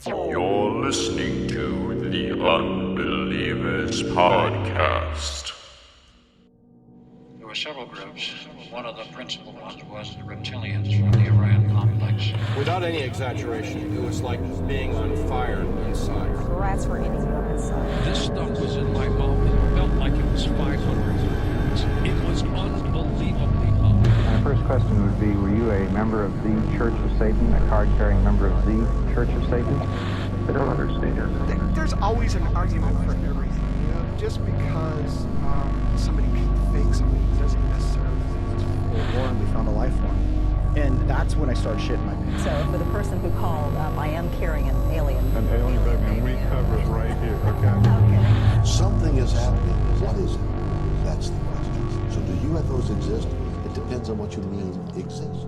You're listening to the Unbelievers Podcast. There were several groups. One of the principal ones was the reptilians from the Orion complex. Without any exaggeration, it was like being on fire inside. Rats were eating them inside. This stuff was in my mouth. It felt like it was 500 pounds. It was unbelievably hot. My first question would be, were you a member of the Church of Satan, a card-carrying member of the Church of Satan? I don't understand. There's always an argument for everything. You know, just because somebody can fake something doesn't necessarily mean it's full war, and we found a life form. And that's when I started shitting my pants. So for the person who called, I am carrying an alien. An alien, baby, and we cover it right here, okay? Okay. Something is happening. What is it? That's the question. So do UFOs exist? It depends on what you mean exist.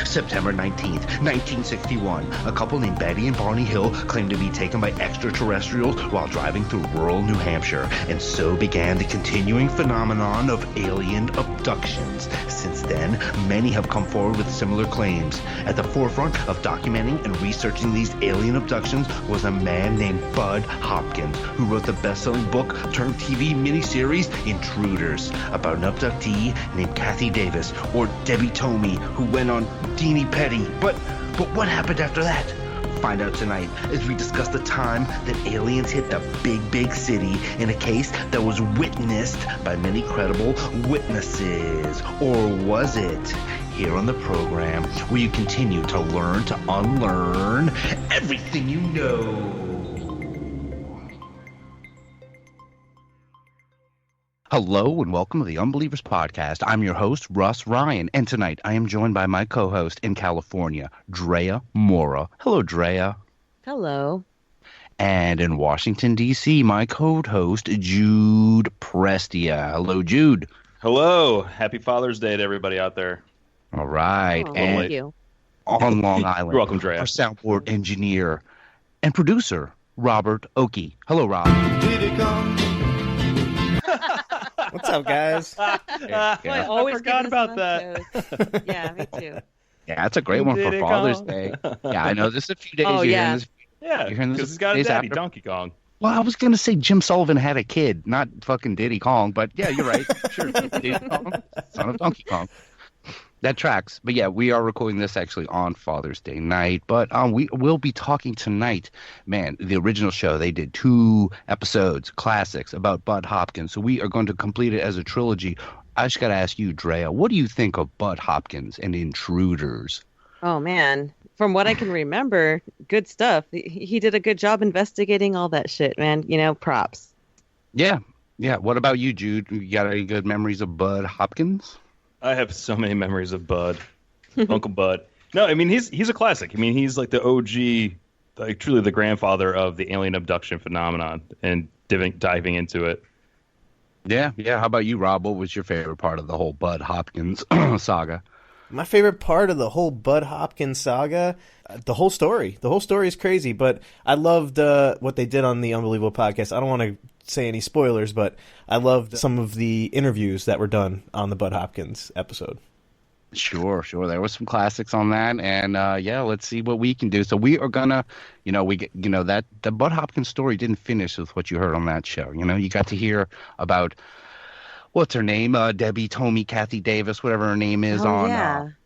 September 19th, 1961, a couple named Betty and Barney Hill claimed to be taken by extraterrestrials while driving through rural New Hampshire, and so began the continuing phenomenon of alien abductions. Since then, many have come forward with similar claims. At the forefront of documenting and researching these alien abductions was a man named Bud Hopkins, who wrote the best-selling book turned TV miniseries Intruders, about an abductee named Kathy Davis, or Debbie Tomey, who went on Deanie Petty. But what happened after that? Find out tonight as we discuss the time that aliens hit the big city in a case that was witnessed by many credible witnesses. Or was it? Here on the program, where you continue to learn to unlearn everything you know. Hello and welcome to the Unbelievers Podcast. I'm your host, Rus Ryan, and tonight I am joined by my co-host in California, Drea Mora. Hello, Drea. Hello. And in Washington, D.C., my co-host, Jude Prestia. Hello, Jude. Hello. Happy Father's Day to everybody out there. All right. Oh, and thank you. On Long Island, You're welcome, Drea. Our soundboard engineer and producer, Robert Okey. Hello, Rob. Did it come? What's up, guys? I always forgot about that. Yeah, me too. Yeah, that's a great one for Father's Day. Yeah, I know. This is a few days. Oh, yeah. Yeah, because he's got a daddy, Donkey Kong. Well, I was going to say Jim Sullivan had a kid, not fucking Diddy Kong, but yeah, you're right. Sure, Diddy Kong, son of Donkey Kong. That tracks. But yeah, we are recording this actually on Father's Day night. But we will be talking tonight. Man, the original show, they did 2 episodes, classics, about Bud Hopkins. So we are going to complete it as a trilogy. I just got to ask you, Drea, what do you think of Bud Hopkins and Intruders? Oh, man. From what I can remember, good stuff. He did a good job investigating all that shit, man. You know, props. Yeah. Yeah. What about you, Jude? You got any good memories of Bud Hopkins? I have so many memories of Bud, Uncle Bud. No, I mean he's a classic. I mean he's like the OG, like truly the grandfather of the alien abduction phenomenon, and diving into it. Yeah. How about you, Rob? What was your favorite part of the whole Bud Hopkins saga? My favorite part of the whole Bud Hopkins saga, the whole story. The whole story is crazy, but I loved what they did on the Unbelievable Podcast. I don't want to say any spoilers, but I loved some of the interviews that were done on the Bud Hopkins episode. Sure. There were some classics on that, and yeah, let's see what we can do. So we are gonna, that the Bud Hopkins story didn't finish with what you heard on that show. You got to hear about what's her name, Debbie Tomey, Kathy Davis, whatever her name is, on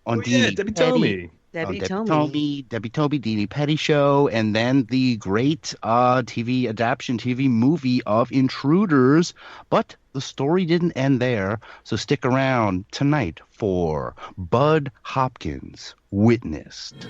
Deanie Debbie Tomey. Debbie Tomey, Deanie Petty show, and then the great TV movie of Intruders. But the story didn't end there, so stick around tonight for Bud Hopkins Witnessed.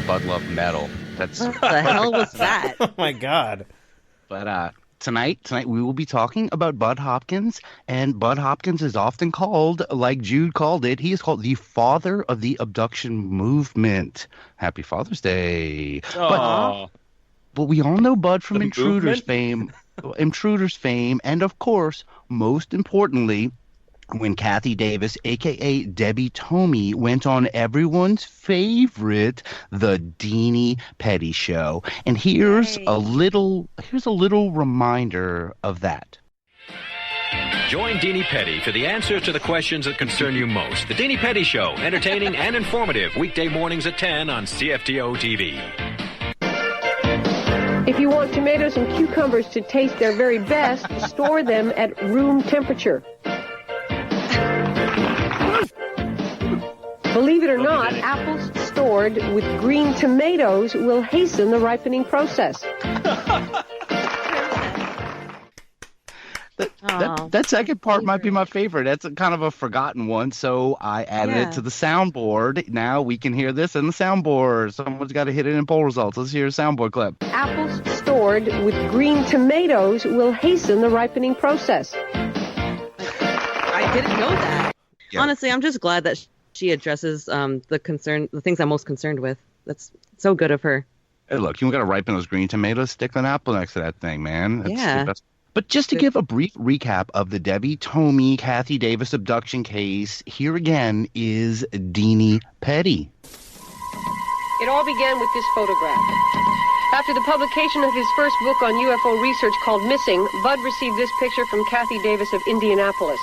Bud loved metal. That's What the hell was that? Oh my God! But tonight we will be talking about Bud Hopkins, and Bud Hopkins is often called, like Jude called it, he is called the father of the abduction movement. Happy Father's Day! But we all know Bud from Intruders fame, and of course, most importantly, when Kathy Davis, a.k.a. Debbie Tomey, went on everyone's favorite, The Deanie Petty Show. And here's a little reminder of that. Join Deanie Petty for the answers to the questions that concern you most. The Deanie Petty Show, entertaining and informative, weekday mornings at 10 on CFTO TV. If you want tomatoes and cucumbers to taste their very best, store them at room temperature. Believe it or not, apples stored with green tomatoes will hasten the ripening process. That second part might be my favorite. That's kind of a forgotten one, so I added it to the soundboard. Now we can hear this in the soundboard. Someone's got to hit it in poll results. Let's hear a soundboard clip. Apples stored with green tomatoes will hasten the ripening process. I didn't know that. Yeah. Honestly, I'm just glad that she addresses the things I'm most concerned with. That's so good of her. Hey, look, you got to ripen those green tomatoes, stick an apple next to that thing, man. That's the best. But just to give a brief recap of the Debbie Tomey, Kathy Davis abduction case, here again is Deanie Petty. It all began with this photograph. After the publication of his first book on UFO research called Missing, Bud received this picture from Kathy Davis of Indianapolis.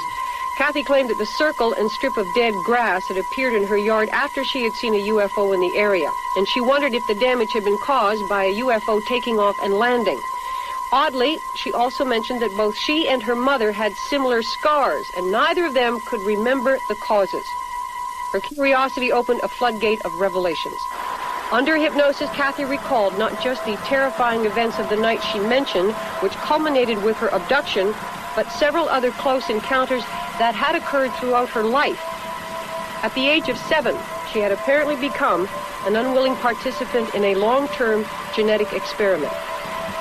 Kathy claimed that the circle and strip of dead grass had appeared in her yard after she had seen a UFO in the area, and she wondered if the damage had been caused by a UFO taking off and landing. Oddly, she also mentioned that both she and her mother had similar scars, and neither of them could remember the causes. Her curiosity opened a floodgate of revelations. Under hypnosis, Kathy recalled not just the terrifying events of the night she mentioned, which culminated with her abduction, but several other close encounters that had occurred throughout her life. At the age of 7, she had apparently become an unwilling participant in a long-term genetic experiment.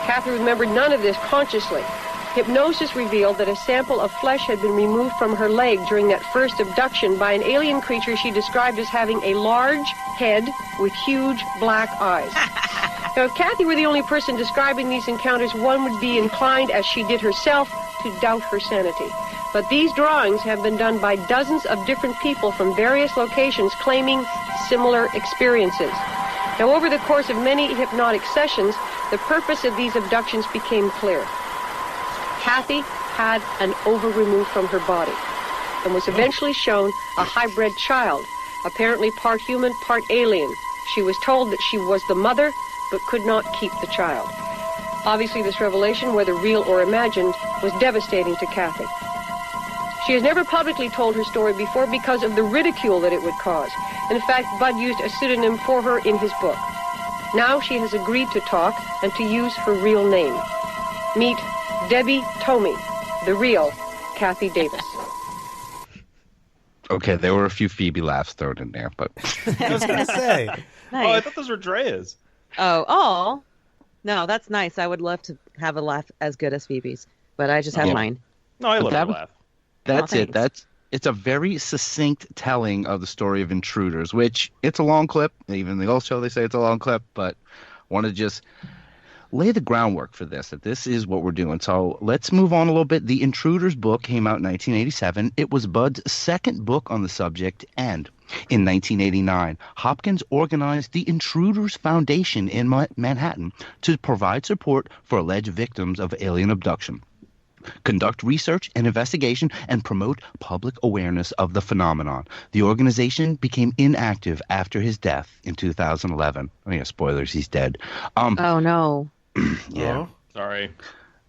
Kathy remembered none of this consciously. Hypnosis revealed that a sample of flesh had been removed from her leg during that first abduction by an alien creature she described as having a large head with huge black eyes. Now, if Kathy were the only person describing these encounters, one would be inclined, as she did herself, to doubt her sanity. But these drawings have been done by dozens of different people from various locations claiming similar experiences. Now, over the course of many hypnotic sessions, the purpose of these abductions became clear. Kathy had an ova removed from her body and was eventually shown a hybrid child, apparently part human, part alien. She was told that she was the mother, but could not keep the child. Obviously, this revelation, whether real or imagined, was devastating to Kathy. She has never publicly told her story before because of the ridicule that it would cause. In fact, Bud used a pseudonym for her in his book. Now she has agreed to talk and to use her real name. Meet Debbie Tomey, the real Kathy Davis. Okay, there were a few Phoebe laughs thrown in there, but... I was going to say. Nice. Oh, I thought those were Drea's. Oh. No, that's nice. I would love to have a laugh as good as Phoebe's, but I just have mine. No, I love a laugh. That's it. It's a very succinct telling of the story of Intruders, which it's a long clip. Even the old show, they say it's a long clip, but want to just lay the groundwork for this, that this is what we're doing. So let's move on a little bit. The Intruders book came out in 1987. It was Bud's second book on the subject, and in 1989, Hopkins organized the Intruders Foundation in Manhattan to provide support for alleged victims of alien abduction, conduct research and investigation, and promote public awareness of the phenomenon. The organization became inactive after his death in 2011. Oh yeah, spoilers, he's dead. Oh no. Yeah. Sorry.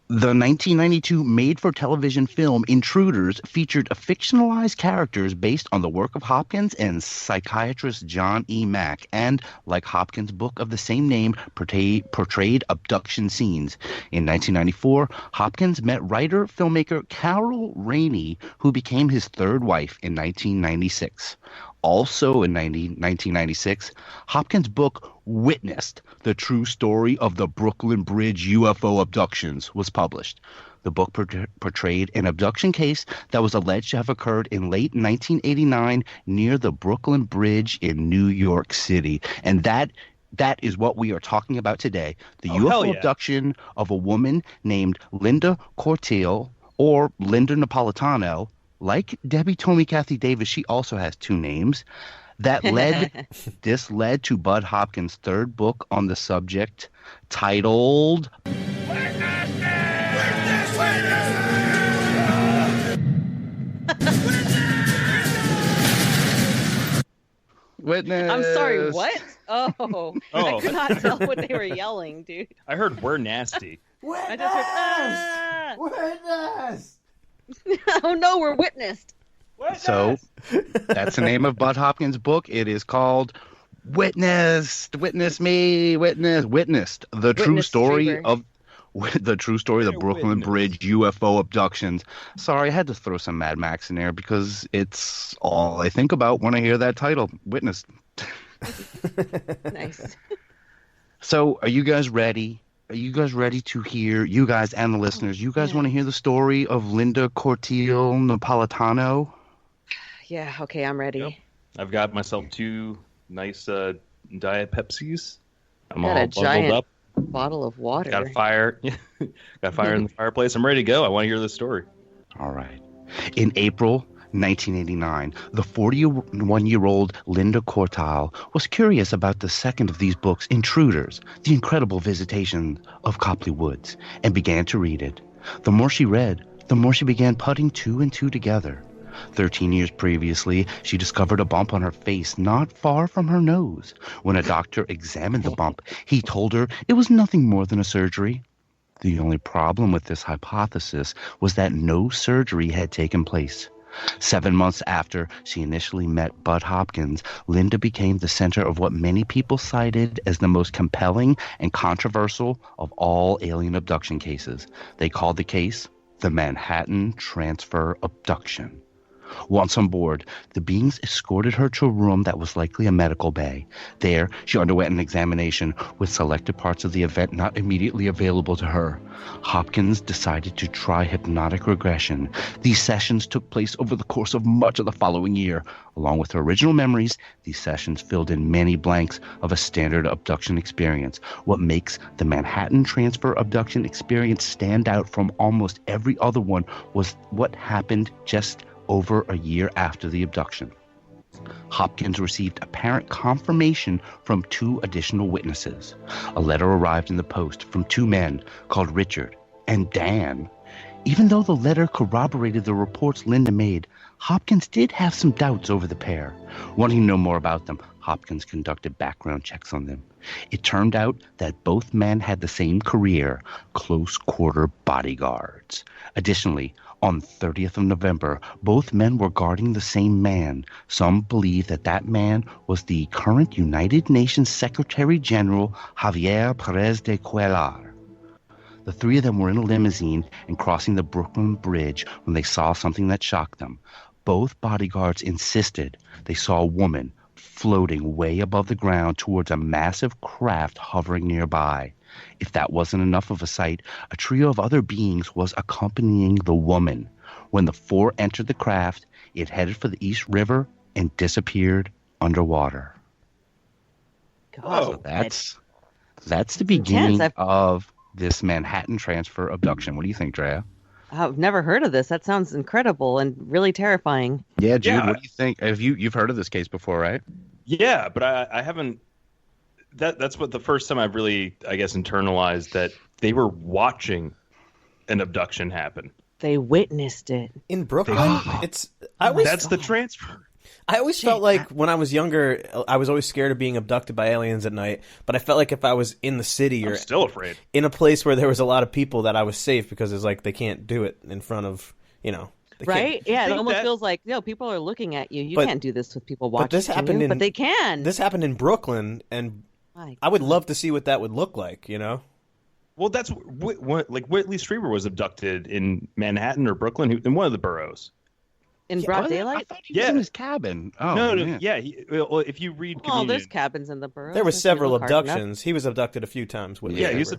The 1992 made-for-television film Intruders featured fictionalized characters based on the work of Hopkins and psychiatrist John E. Mack, and, like Hopkins' book of the same name, portrayed abduction scenes. In 1994, Hopkins met writer-filmmaker Carol Rainey, who became his third wife in 1996. Also in 1996, Hopkins' book Witnessed, the true story of the Brooklyn Bridge UFO Abductions was published. The book portrayed an abduction case that was alleged to have occurred in late 1989 near the Brooklyn Bridge in New York City. And that is what we are talking about today. The UFO abduction of a woman named Linda Cortiel, or Linda Napolitano. Like Debbie told me, Kathy Davis, she also has two names. This led to Bud Hopkins' third book on the subject, titled Witness. I'm sorry, what? Oh. I could not tell what they were yelling, dude. I heard we're nasty. I just heard, Witness! Oh no, we're witnessed. So that's the name of Bud Hopkins' book. It is called Witnessed. Witness me. Witnessed. The true story of the Brooklyn Bridge UFO abductions. Sorry, I had to throw some Mad Max in there because it's all I think about when I hear that title, Witnessed. Nice. So, are you guys ready? Are you guys ready to hear, you guys and the listeners, you guys want to hear the story of Linda Cortiel Napolitano? Yeah, okay, I'm ready. Yep. I've got myself two nice Diet Pepsis. I'm got all a bundled giant up. bottle of water. Got a fire. Got fire in the fireplace. I'm ready to go. I want to hear this story. All right. In April 1989, the 41-year-old Linda Cortiel was curious about the second of these books, Intruders, The Incredible Visitation of Copley Woods, and began to read it. The more she read, the more she began putting two and two together. 13 years previously, she discovered a bump on her face not far from her nose. When a doctor examined the bump, he told her it was nothing more than a surgery. The only problem with this hypothesis was that no surgery had taken place. 7 months after she initially met Bud Hopkins, Linda became the center of what many people cited as the most compelling and controversial of all alien abduction cases. They called the case the Manhattan Transfer Abduction. Once on board, the beings escorted her to a room that was likely a medical bay. There, she underwent an examination with selected parts of the event not immediately available to her. Hopkins decided to try hypnotic regression. These sessions took place over the course of much of the following year. Along with her original memories, these sessions filled in many blanks of a standard abduction experience. What makes the Manhattan Transfer Abduction experience stand out from almost every other one was what happened just over a year after the abduction. Hopkins received apparent confirmation from two additional witnesses. A letter arrived in the post from two men called Richard and Dan. Even though the letter corroborated the reports Linda made, Hopkins did have some doubts over the pair. Wanting to know more about them, Hopkins conducted background checks on them. It turned out that both men had the same career, close-quarter bodyguards. Additionally, on 30th of November, both men were guarding the same man. Some believe that that man was the current United Nations Secretary General Javier Pérez de Cuellar. The three of them were in a limousine and crossing the Brooklyn Bridge when they saw something that shocked them. Both bodyguards insisted they saw a woman floating way above the ground towards a massive craft hovering nearby. If that wasn't enough of a sight, a trio of other beings was accompanying the woman. When the four entered the craft, it headed for the East River and disappeared underwater. God, so that's the beginning of this Manhattan Transfer Abduction. What do you think, Drea? I've never heard of this. That sounds incredible and really terrifying. Yeah, Jude, what do you think? You've heard of this case before, right? Yeah, but I haven't. That's what the first time I've really, I guess, internalized that they were watching an abduction happen. They witnessed it in Brooklyn. That's the transfer. I always felt like when I was younger, I was always scared of being abducted by aliens at night. But I felt like if I was in the city or I'm still afraid in a place where there was a lot of people, that I was safe because it's like they can't do it in front of Right? Yeah, it almost feels like people are looking at you. You can't do this with people watching. But they can. This happened in Brooklyn, and I would love to see what that would look like. Well, that's like Whitley Strieber was abducted in Manhattan or Brooklyn, in one of the boroughs. In broad daylight? He was in his cabin. Oh, no, man. yeah. Well, if you read Communion, there's cabins in the boroughs. There were if you several look hard enough. abductions. He was abducted a few times with he was